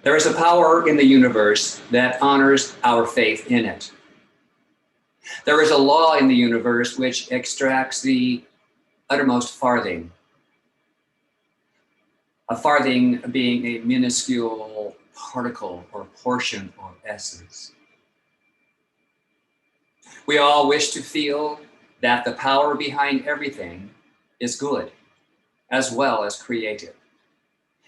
There is a power in the universe that honors our faith in it. There is a law in the universe which extracts the uttermost farthing, a farthing being a minuscule particle or portion or essence. We all wish to feel that the power behind everything is good, as well as creative,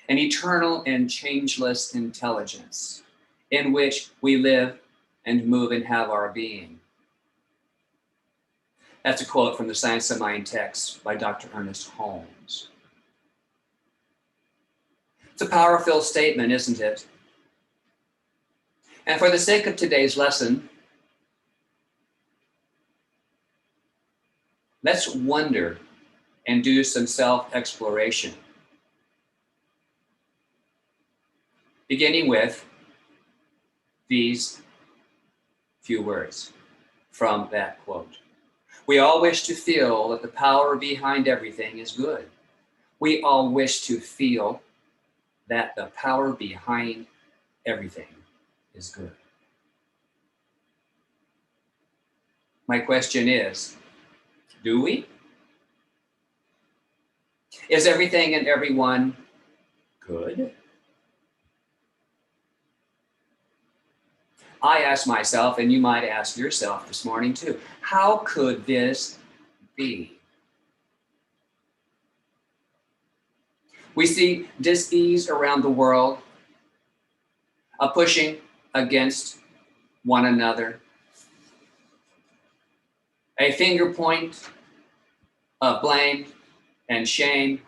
an eternal and changeless intelligence in which we live and move and have our being. That's a quote from the Science of Mind text by Dr. Ernest Holmes. It's a power-filled statement, isn't it? And for the sake of today's lesson, let's wonder and do some self-exploration. Beginning with these few words from that quote. We all wish to feel that the power behind everything is good. We all wish to feel that the power behind everything is good. My question is, do we? Is everything and everyone good? I ask myself, and you might ask yourself this morning too, how could this be? We see dis-ease around the world, a pushing against one another, a finger point of blame and shame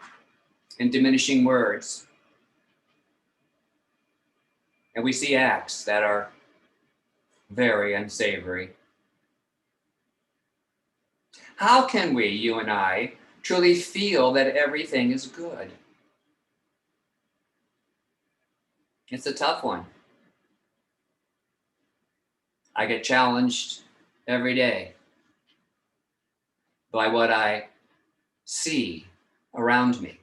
and diminishing words. And we see acts that are very unsavory. How can we, you and I, truly feel that everything is good? It's a tough one. I get challenged every day by what I see around me.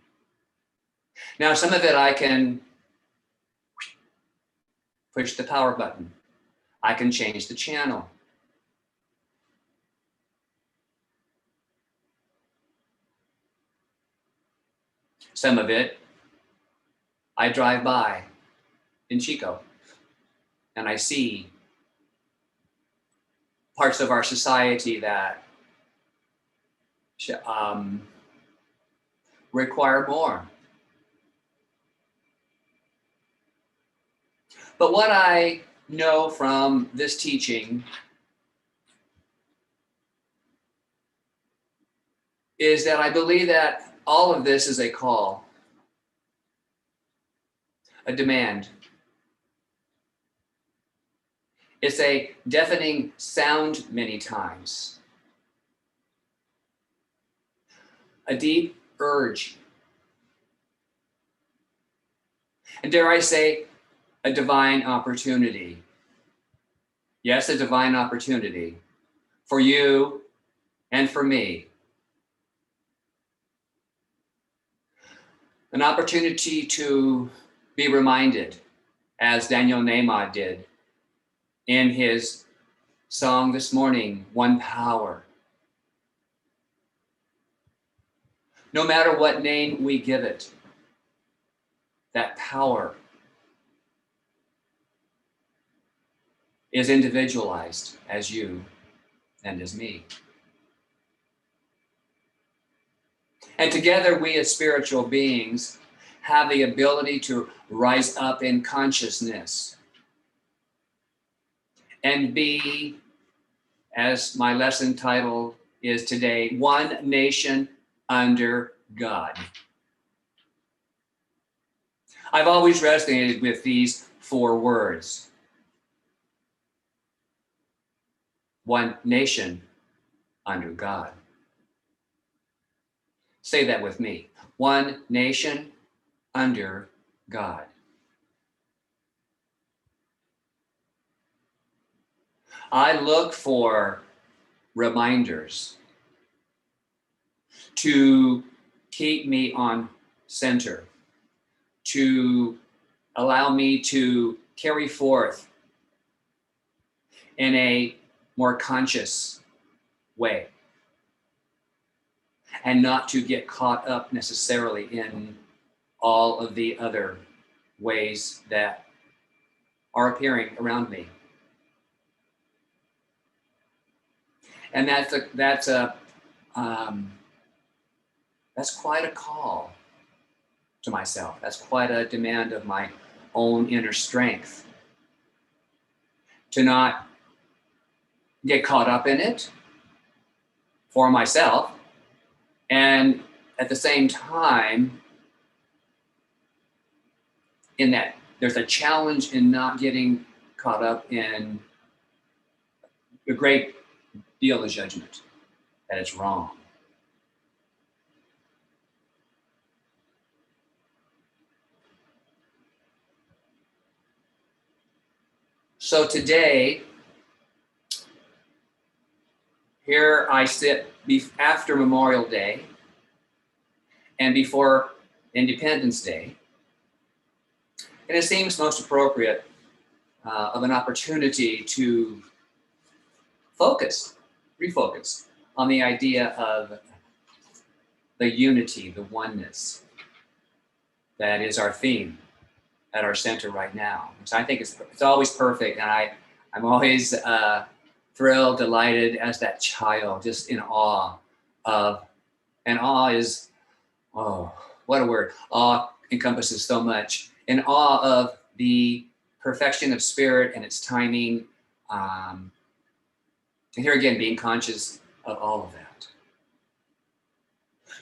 Now, some of it I can push the power button. I can change the channel. Some of it I drive by in Chico and I see parts of our society that require more. But what I know from this teaching is that I believe that all of this is a call, a demand. It's a deafening sound many times, a deep urge, and dare I say, a divine opportunity. Yes, a divine opportunity for you and for me. An opportunity to be reminded, as Daniel Nahmad did in his song this morning, One Power. No matter what name we give it, that power is individualized as you and as me. And together we as spiritual beings have the ability to rise up in consciousness and be, as my lesson title is today, one nation under God. I've always resonated with these four words. One nation under God. Say that with me. One nation under God. I look for reminders to keep me on center, to allow me to carry forth in a more conscious way, and not to get caught up necessarily in all of the other ways that are appearing around me. And that's quite a call to myself. That's quite a demand of my own inner strength, to not get caught up in it for myself, and at the same time, in that there's a challenge in not getting caught up in a great deal of judgment, that it's wrong. So today, here I sit after Memorial Day and before Independence Day, and it seems most appropriate of an opportunity to refocus on the idea of the unity, the oneness that is our theme at our center right now. So I think it's always perfect, and I'm always thrilled, delighted as that child, just in awe of, and awe is, oh, what a word. Awe encompasses so much. In awe of the perfection of spirit and its timing. And here again, being conscious of all of that.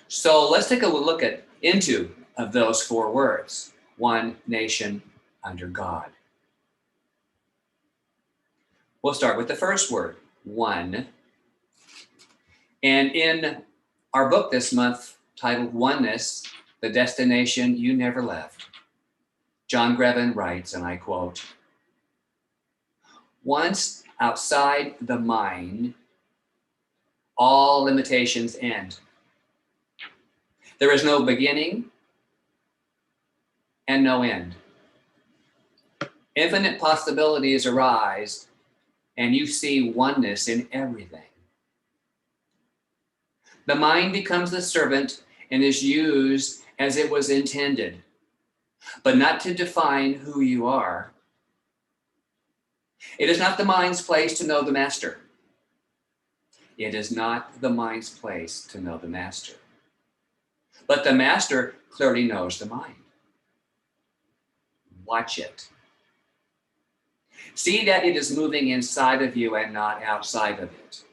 So let's take a look into those four words. One nation under God. We'll start with the first word, one. And in our book this month, titled Oneness, the Destination You Never Left, John Grevin writes, and I quote, "Once outside the mind, all limitations end. There is no beginning and no end. Infinite possibilities arise, and you see oneness in everything. The mind becomes the servant and is used as it was intended, but not to define who you are. It is not the mind's place to know the master. It is not the mind's place to know the master. But the master clearly knows the mind. Watch it. See that it is moving inside of you and not outside of it.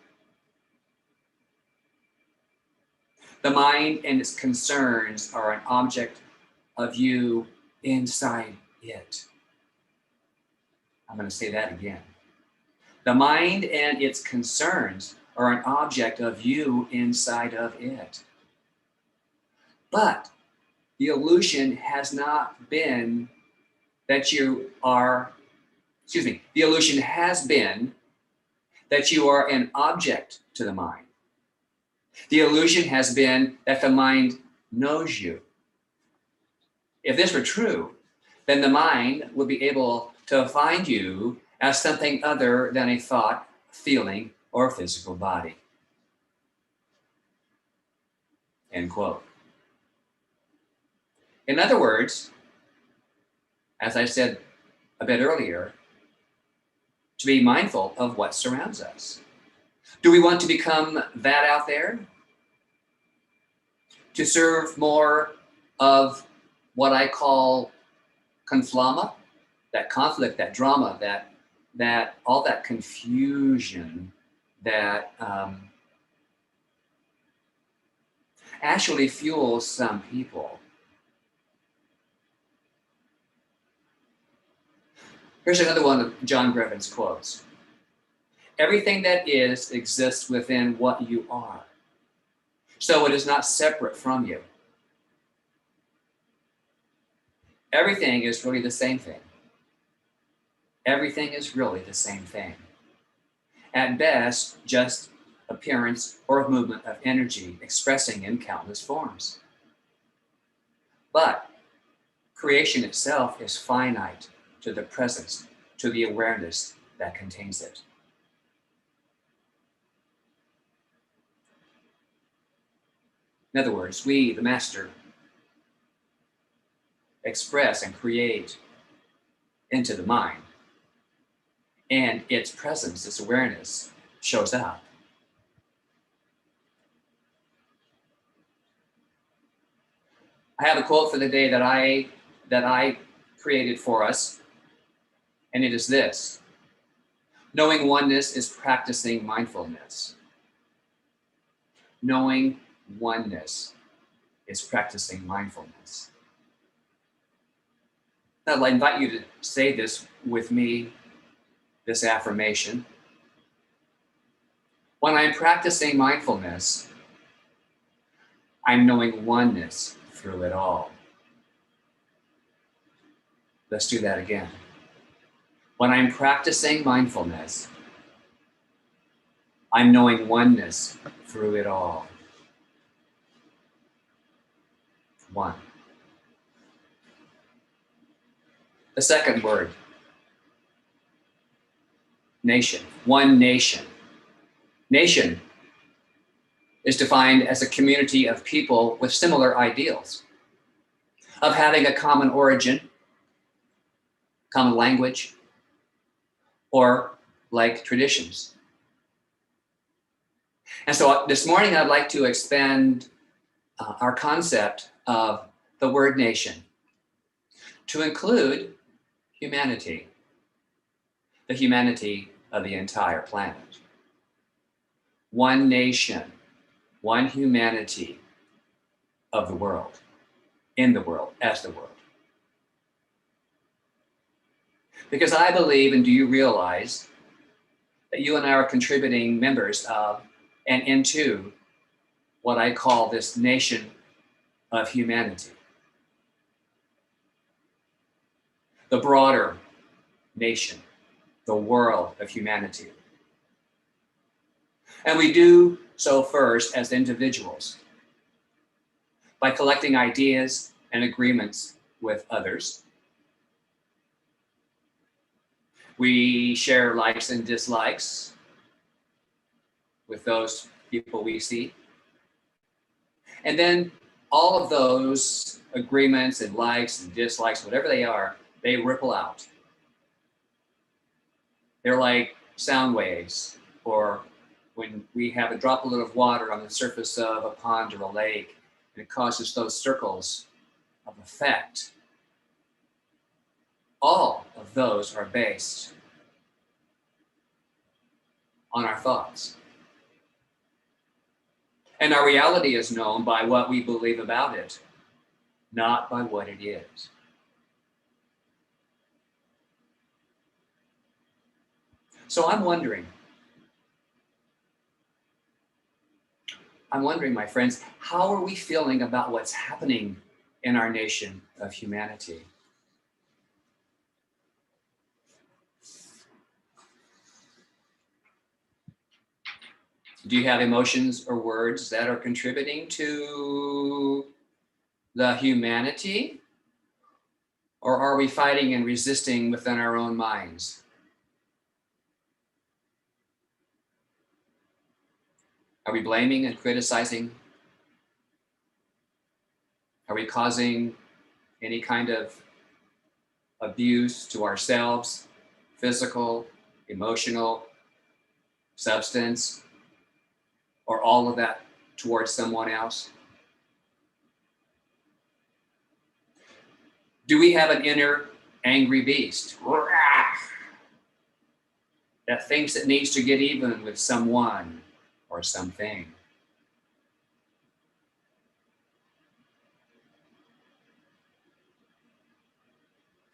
The mind and its concerns are an object of you inside it." I'm going to say that again. The mind and its concerns are an object of you inside of it. But the illusion has not been that you are, the illusion has been that you are an object to the mind. The illusion has been that the mind knows you. If this were true, then the mind would be able to find you as something other than a thought, feeling, or physical body. End quote. In other words, as I said a bit earlier, to be mindful of what surrounds us. Do we want to become that out there? To serve more of what I call conflama, that conflict, that drama, that all that confusion that actually fuels some people. Here's another one of John Grevin's quotes. "Everything that is exists within what you are, so it is not separate from you. Everything is really the same thing. Everything is really the same thing. At best, just appearance or movement of energy expressing in countless forms. But Creation itself is finite to the presence, to the awareness that contains it. In other words, we, the master, express and create into the mind, and its presence, its awareness, shows up. I have a quote for the day that I created for us, and it is this: knowing oneness is practicing mindfulness. Knowing oneness is practicing mindfulness. Now, I invite you to say this with me, this affirmation. When I'm practicing mindfulness, I'm knowing oneness through it all. Let's do that again. When I'm practicing mindfulness, I'm knowing oneness through it all. One. The second word, nation. One nation. Nation is defined as a community of people with similar ideals, of having a common origin, common language, or like traditions. And so this morning I'd like to expand our concept of the word nation to include humanity, the humanity of the entire planet. One nation, one humanity of the world, in the world, as the world. Because I believe, and do you realize, that you and I are contributing members of and into what I call this nation of humanity. The broader nation, the world of humanity. And we do so first as individuals, by collecting ideas and agreements with others. We share likes and dislikes with those people we see. And then all of those agreements and likes and dislikes, whatever they are, they ripple out. They're like sound waves, or when we have a droplet of water on the surface of a pond or a lake, and it causes those circles of effect. All of those are based on our thoughts. And our reality is known by what we believe about it, not by what it is. So I'm wondering, my friends, how are we feeling about what's happening in our nation of humanity? Do you have emotions or words that are contributing to the humanity? Or are we fighting and resisting within our own minds? Are we blaming and criticizing? Are we causing any kind of abuse to ourselves, physical, emotional, substance, or all of that towards someone else? Do we have an inner angry beast that thinks it needs to get even with someone or something?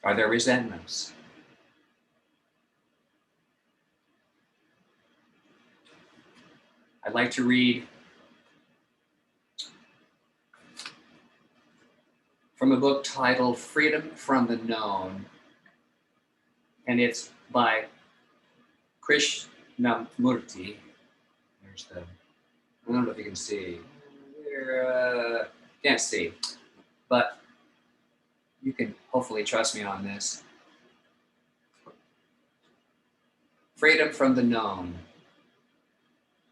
Are there resentments? I'd like to read from a book titled Freedom from the Known, and it's by Krishnamurti. There's the, I don't know if you can see. Can't see, but you can hopefully trust me on this. Freedom from the known.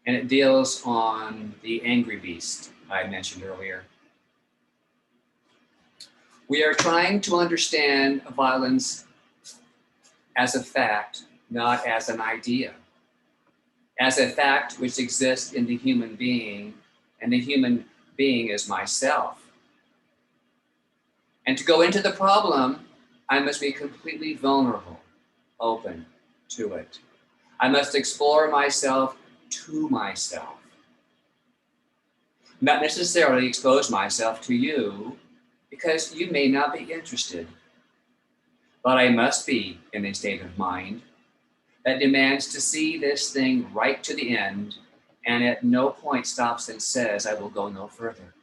And it deals on the angry beast I mentioned earlier. We are trying to understand violence as a fact, not as an idea. As a fact which exists in the human being, and the human being is myself. And to go into the problem, I must be completely vulnerable, open to it. I must explore myself to myself. Not necessarily expose myself to you, because you may not be interested. But I must be in a state of mind that demands to see this thing right to the end, and at no point stops and says, I will go no further.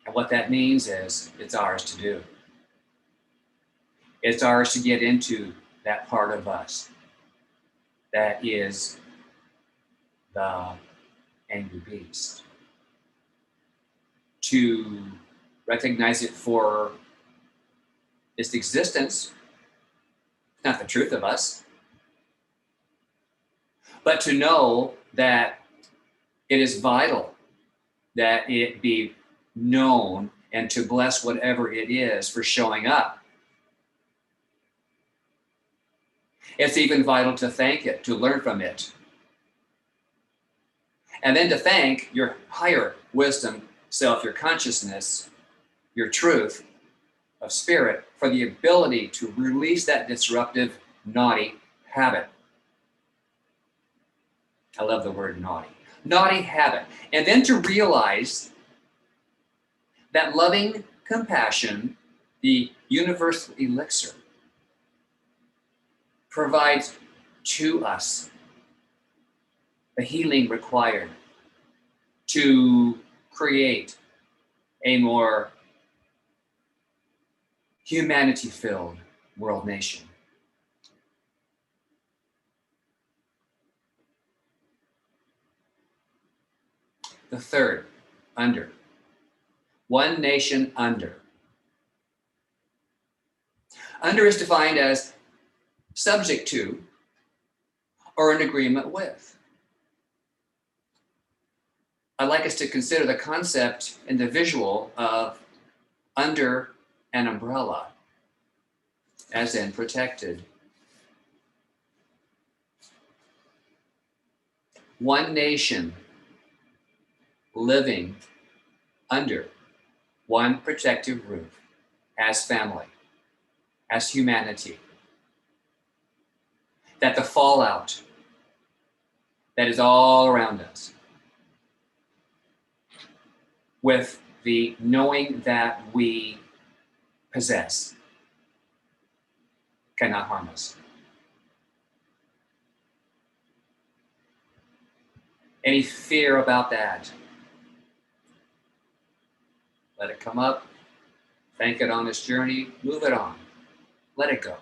And what that means is it's ours to do. It's ours to get into that part of us that is the angry beast. To recognize it for its existence, not the truth of us, but to know that it is vital that it be known and to bless whatever it is for showing up. It's even vital to thank it, to learn from it. And then to thank your higher wisdom self, your consciousness, your truth of spirit for the ability to release that disruptive, naughty habit. I love the word naughty. Naughty habit. And then to realize that loving compassion, the universal elixir, provides to us the healing required to create a more humanity-filled world nation. The third, under. One nation under. Under is defined as subject to or in agreement with. I'd like us to consider the concept and the visual of under an umbrella, as in protected. One nation living under one protective roof as family, as humanity. That the fallout that is all around us, with the knowing that we possess, cannot harm us. Any fear about that? Let it come up, thank it on this journey, move it on, let it go.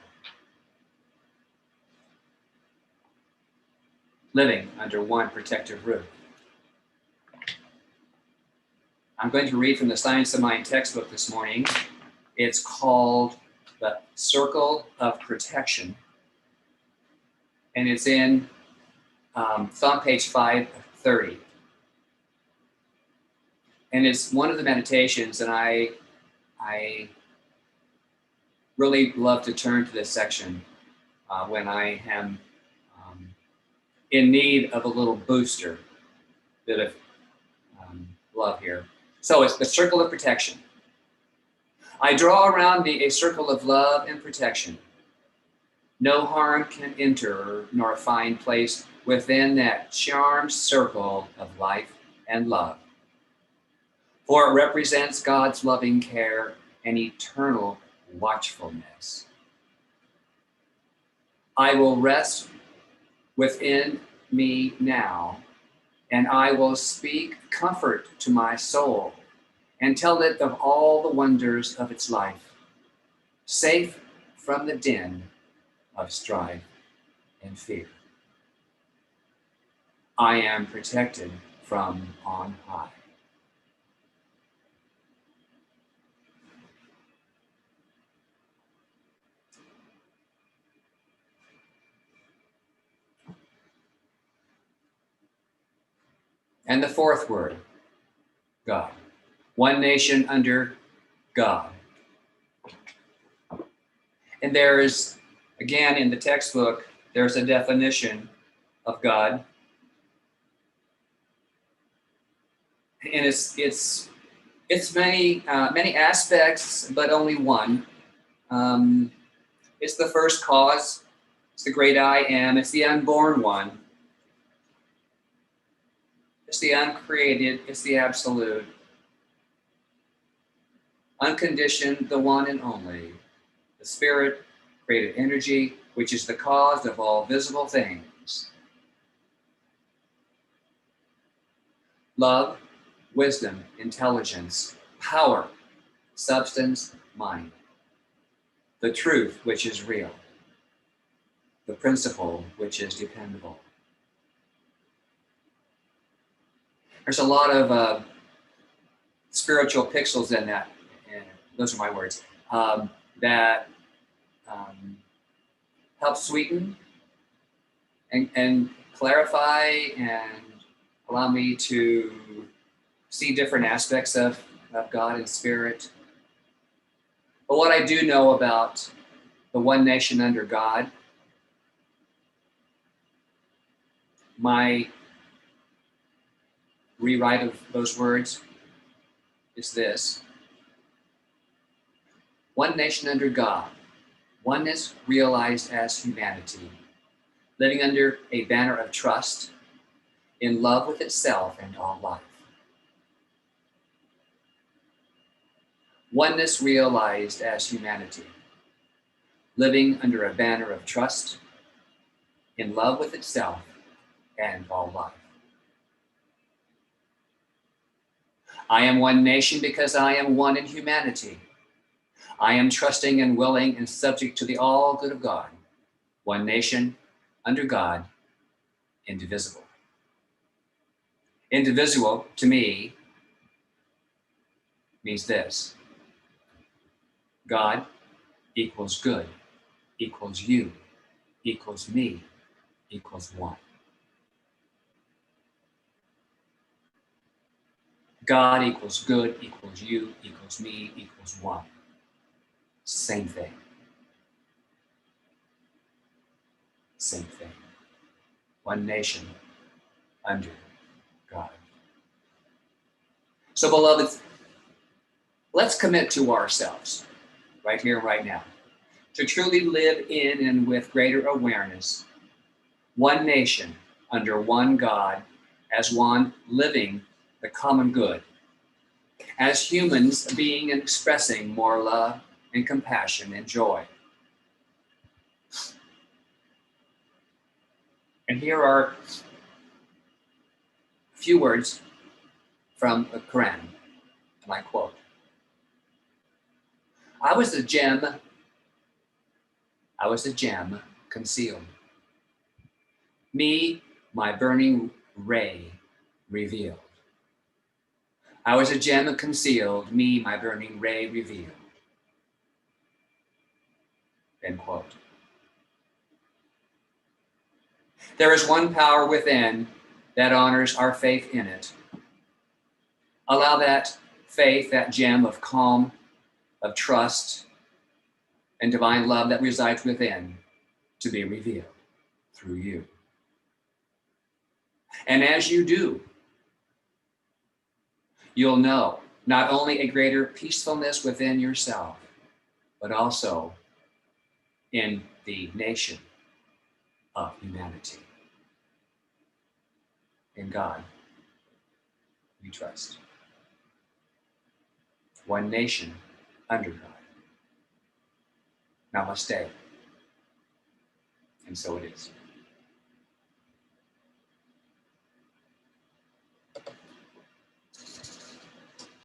Living under one protective roof. I'm going to read from the Science of Mind textbook this morning. It's called The Circle of Protection. And it's on page 530. And it's one of the meditations, and I really love to turn to this section when I am in need of a little booster, bit of love here. So it's the circle of protection. I draw around me a circle of love and protection. No harm can enter nor find place within that charmed circle of life and love. For it represents God's loving care and eternal watchfulness. I will rest within me now, and I will speak comfort to my soul and tell it of all the wonders of its life, safe from the din of strife and fear. I am protected from on high. And the fourth word, God. One nation under God. And there is, again, in the textbook, there's a definition of God. And it's many aspects, but only one. It's the first cause. It's the great I am. It's the unborn one. It's the uncreated. It's the absolute. Unconditioned, the one and only. The spirit, creative energy, which is the cause of all visible things. Love, wisdom, intelligence, power, substance, mind. The truth, which is real. The principle, which is dependable. There's a lot of spiritual pixels in that, and those are my words, that help sweeten and clarify and allow me to see different aspects of God and spirit. But what I do know about the one nation under God, my rewrite of those words is this. One nation under God, oneness realized as humanity, living under a banner of trust, in love with itself and all life. Oneness realized as humanity, living under a banner of trust, in love with itself and all life. I am one nation because I am one in humanity. I am trusting and willing and subject to the all good of God. One nation, under God, indivisible. Indivisible, to me, means this. God equals good, equals you, equals me, equals one. God equals good, equals you, equals me, equals one. Same thing. Same thing. One nation under God. So, beloved, let's commit to ourselves, right here, right now, to truly live in and with greater awareness, one nation under one God, as one living the common good, as humans being and expressing more love and compassion and joy. And here are a few words from the Quran, and I quote, I was a gem concealed. Me, my burning ray revealed. I was a gem concealed, me, my burning ray revealed. End quote. There is one power within that honors our faith in it. Allow that faith, that gem of calm, of trust, and divine love that resides within to be revealed through you. And as you do, you'll know not only a greater peacefulness within yourself, but also in the nation of humanity. In God, we trust. One nation under God. Namaste. And so it is.